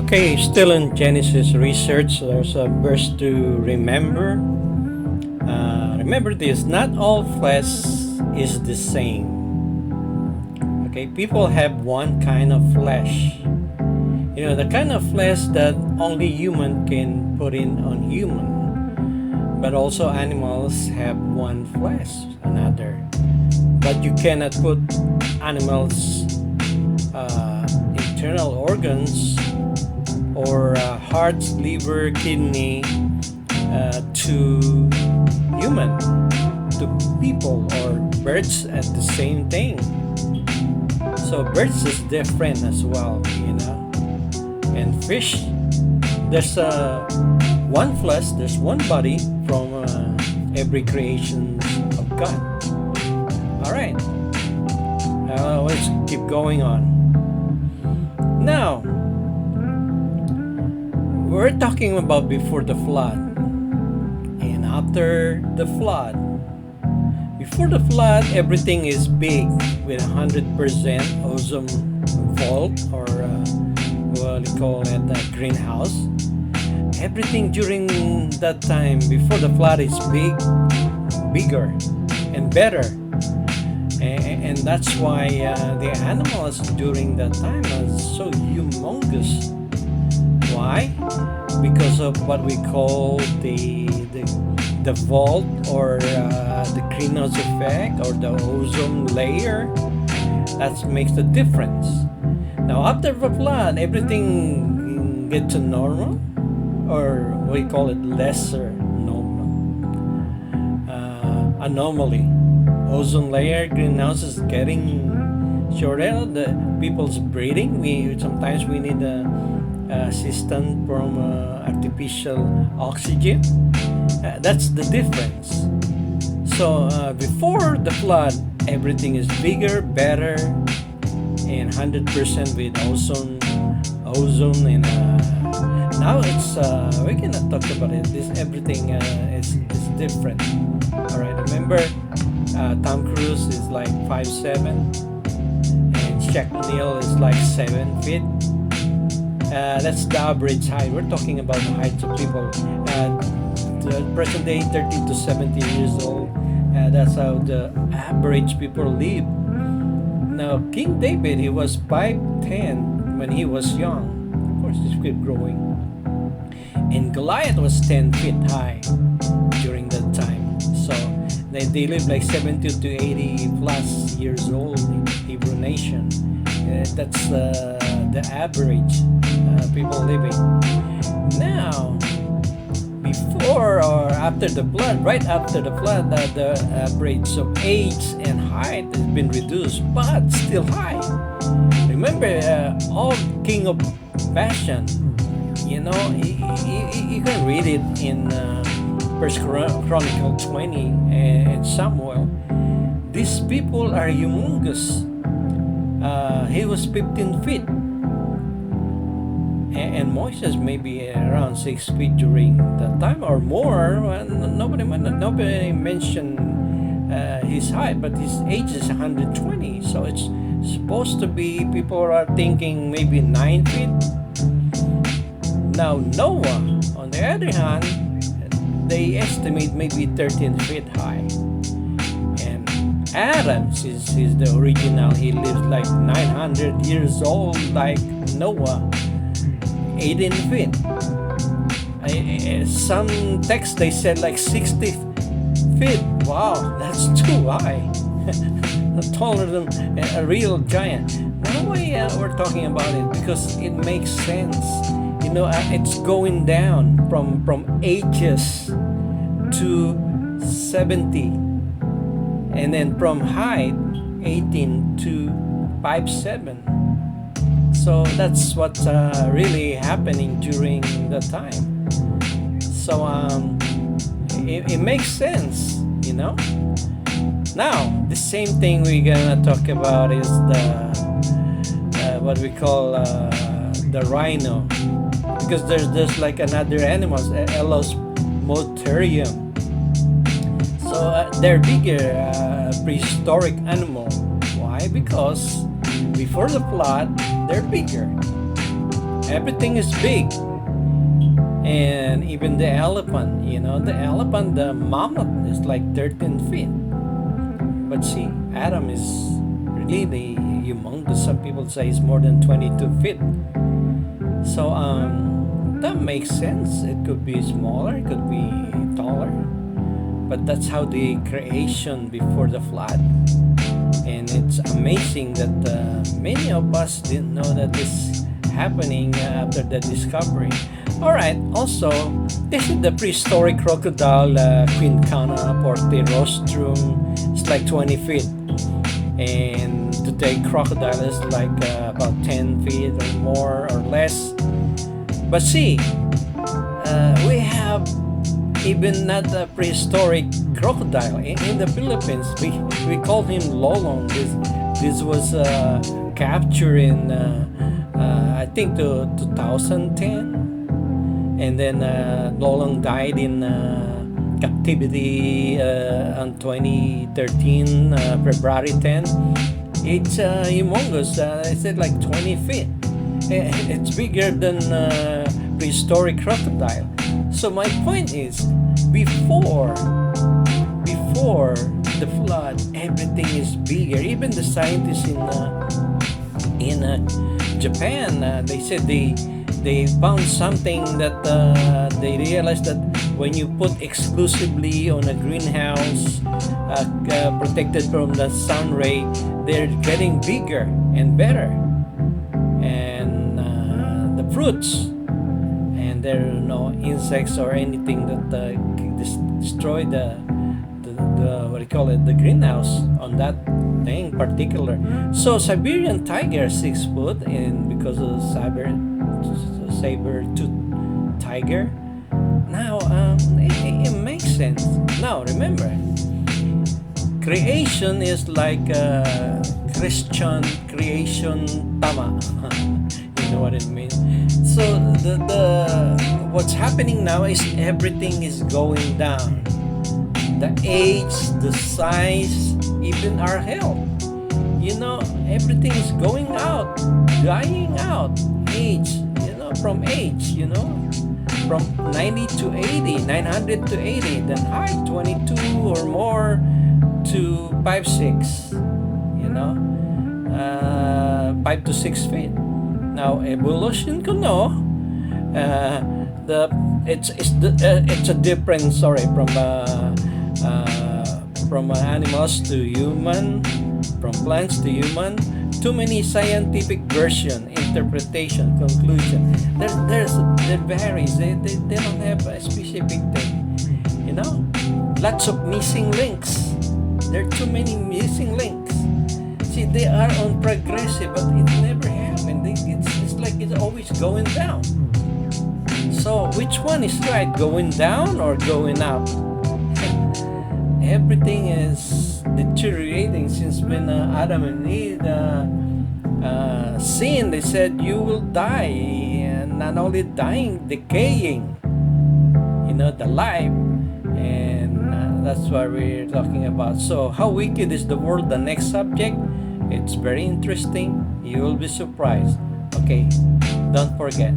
Okay, still in Genesis research, there's a verse to remember. Remember this, not all flesh is the same. Okay, people have one kind of flesh. The kind of flesh that only human can put in on human. But also animals have one flesh, another. But you cannot put animals' internal organs or heart, liver, kidney to human, to people or birds at the same thing. So birds is different as well, and fish. There's one flesh, there's one body from every creation of God. All right, let's keep going on. Now, we're talking about before the flood and after the flood. Before the flood, everything is big with 100% ozone vault, or what we call it, a greenhouse. Everything during that time before the flood is bigger and better. And that's why the animals during that time are so humongous. Why? Because of what we call the vault, or the greenhouse effect, or the ozone layer. That makes the difference. Now after the flood, everything gets to normal, or we call it lesser normal. Anomaly. Ozone layer, greenhouse is getting shorter. The people's breathing. Sometimes we need assistance from artificial oxygen. That's the difference. So before the flood, everything is bigger, better, and 100% with ozone, and now it's we cannot talk about it. Everything is different. All right, remember, Tom Cruise is like 5'7", and Shaq O'Neal is like 7 feet. That's the average height. We're talking about the heights of people. The present day, 30 to 70 years old. That's how the average people live. Now, King David, he was 5'10" when he was young. Of course, he kept growing. And Goliath was 10 feet high during that time. So they live like 70 to 80 plus years old in Hebrew nation. That's the average people living. Now, before or after the flood, right after the flood, the average of age and height has been reduced, but still high. Remember, all King of Bashan, you can read it in First Chronicle 20 and Samuel. These people are humongous. He was 15 feet. And Moses maybe around 6 feet during that time or more. Nobody mentioned his height, but his age is 120. So it's supposed to be, people are thinking maybe 9 feet. Now Noah, on the other hand, they estimate maybe 13 feet high. And Adam is the original. He lives like 900 years old, like Noah. 18 feet. Some text they said like 60 feet. Wow, that's too high. Taller than a real giant. Now why we're talking about it? Because it makes sense. It's going down from ages to 70, and then from height 18 to 5'7". So that's what's really happening during the time. So it makes sense, Now, the same thing we're gonna talk about is the what we call the rhino, because there's like another animals, Elos moterium. So they're bigger, prehistoric animal. Why? Because before the flood, they're bigger. everything is big. And even the elephant, the mammoth is like 13 feet. But see, Adam is really the humongous. Some people say it's more than 22 feet. So that makes sense. It could be smaller, it could be taller. But that's how the creation before the flood. And it's amazing that many of us didn't know that this happening after the discovery. All right. Also, this is the prehistoric crocodile, Quincana portirostrum. It's like 20 feet, and today crocodile is like about 10 feet or more or less. But see, we have even not a prehistoric crocodile in the Philippines. We call him Lolong. This was captured in I think to 2010, and then Lolong died in captivity on 2013 February 10. It's humongous. I said like 20 feet. It's bigger than prehistoric crocodile. So my point is, before the flood, everything is bigger. Even the scientists in Japan, they said they found something that they realized that when you put exclusively on a greenhouse, protected from the sun ray, they're getting bigger and better, and the fruits, and there are no insects or anything that destroy the what do you call it, the greenhouse on that thing particular. So Siberian tiger 6 foot, and because of saber-tooth tiger. Now it makes sense. Now remember, creation is like Christian creation tama. You know what it means. So the what's happening now is everything is going down. The age, the size, even our health. Everything is going out, dying out. Age, from age, from 90 to 80, 900 to 80, then height 22 or more to 5'6", 5 to 6 feet. Now evolution it's a different story from animals to human, from plants to human. Too many scientific version, interpretation, conclusion. There varies. They don't have a specific thing. Lots of missing links. There are too many missing links. See, they are on progressive, but it never happened. It's like it's always going down. So which one is right? Going down or going up? Everything is deteriorating since when Adam and Eve sinned. They said you will die, and not only dying, decaying. The life, and that's what we're talking about. So how wicked is the world? The next subject. It's very interesting. You will be surprised. Okay, don't forget.